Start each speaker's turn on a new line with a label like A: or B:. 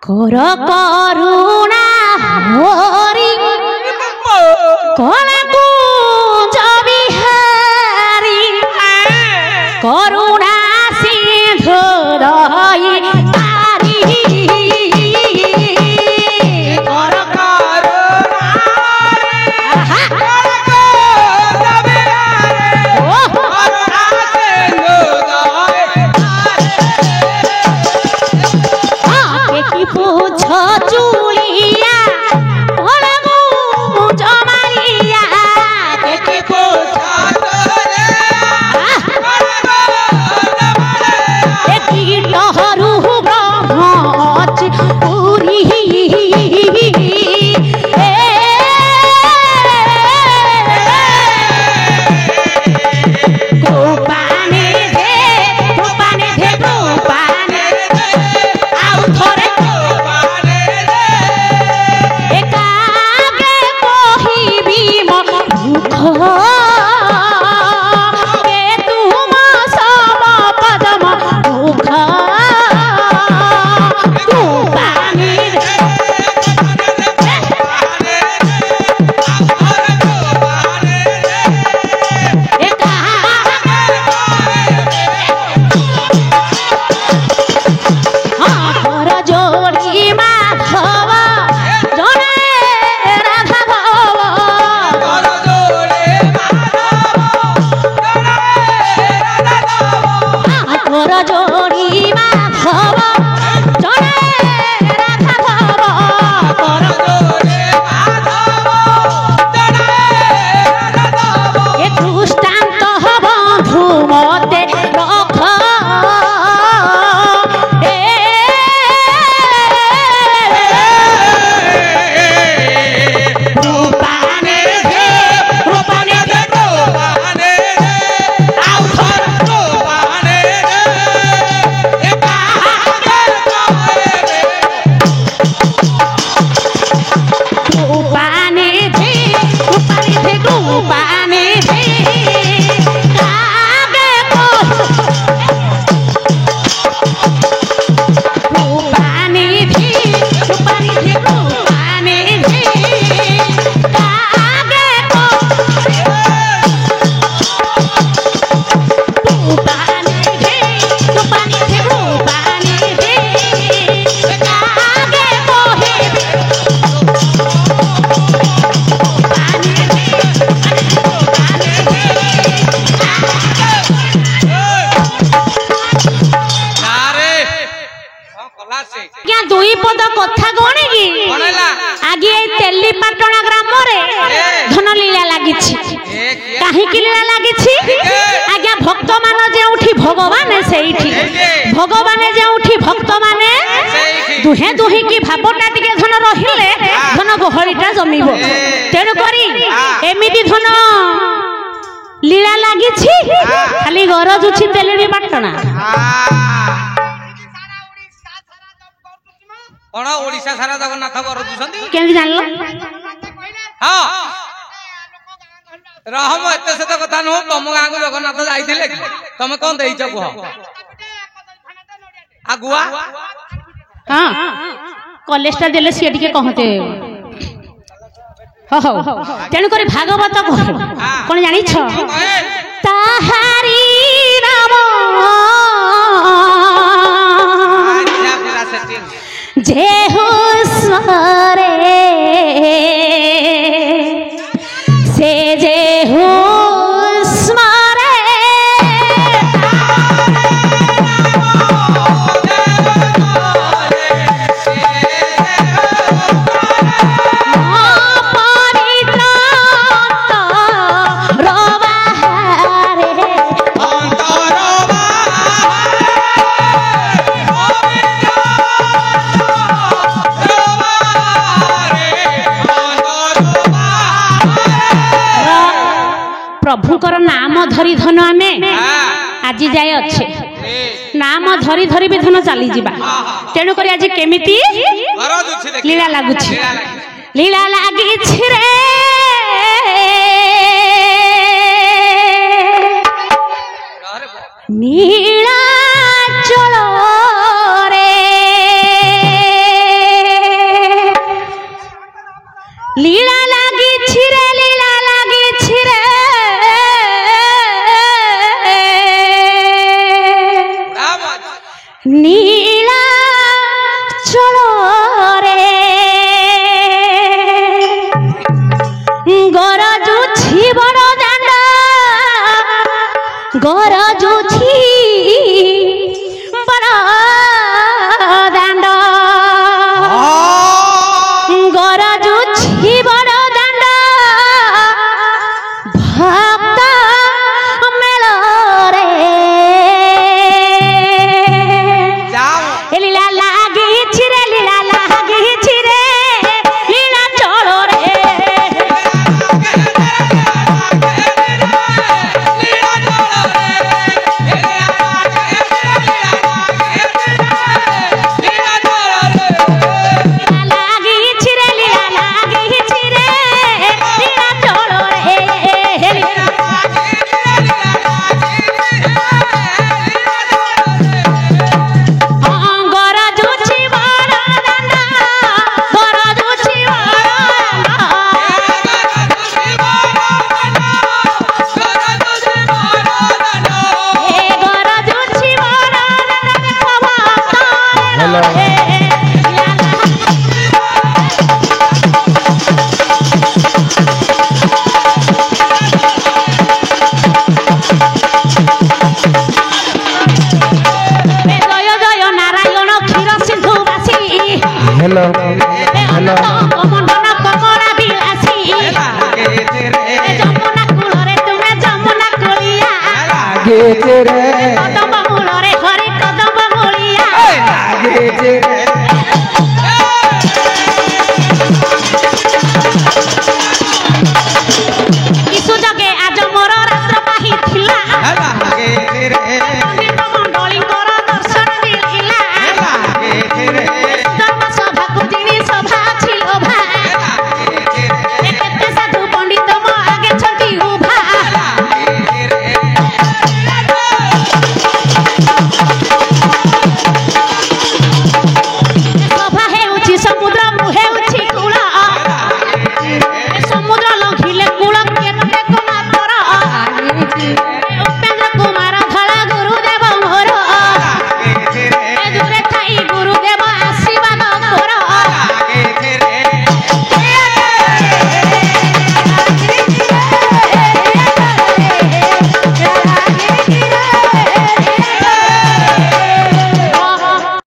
A: कर करुणा हरि कला कुंज बिहारी करुणा सिंधु दई भगवान जो भक्त माने दुहे दुही की भावटा टिके धन रहिले धन गहलीटा जमीब तेणुक एमती धन लीला लगी खाली गरजुछि तेली पाटना
B: कौन ओडिशा सारा जगन्नाथ गरजुछंती
A: केन जानलो
B: हां रहम एते से तो कथा न तुम गां को जगन्नाथ जाइथिले तुम कोन देइछ कह आगुआ
A: हां कॉलेजटा देले से टिके कहते हो तेणु करी भागवत कहे कोन जानि छ ताहारी नाम जे हो स्मरे से जे हो स्मरे प्रभुकर नाम धरी धन आमे आज जाए अच्छे नाम धरी धरी भी धन चली जीवा तेणु करी आज केमिति लीला लागुछि लीला लागिछि रे नीला चलो रे ଗରଜୁଛି ବଡ଼ ଦାଣ୍ଡ ଗରଜୁଛି ବଡ଼ ଦାଣ୍ଡ ଭକ୍ତ ମେଳରେ ଲୀଳା ଲାଗିଛି ରେ ଲୀଳା ଲାଗିଛି ରେ ଲୀଳା ଚଳରେ কমণ্ডল কমলা বিলাসী যমুনা কূଳରେ ତୁମେ ଯମୁନା କୂଳିଆ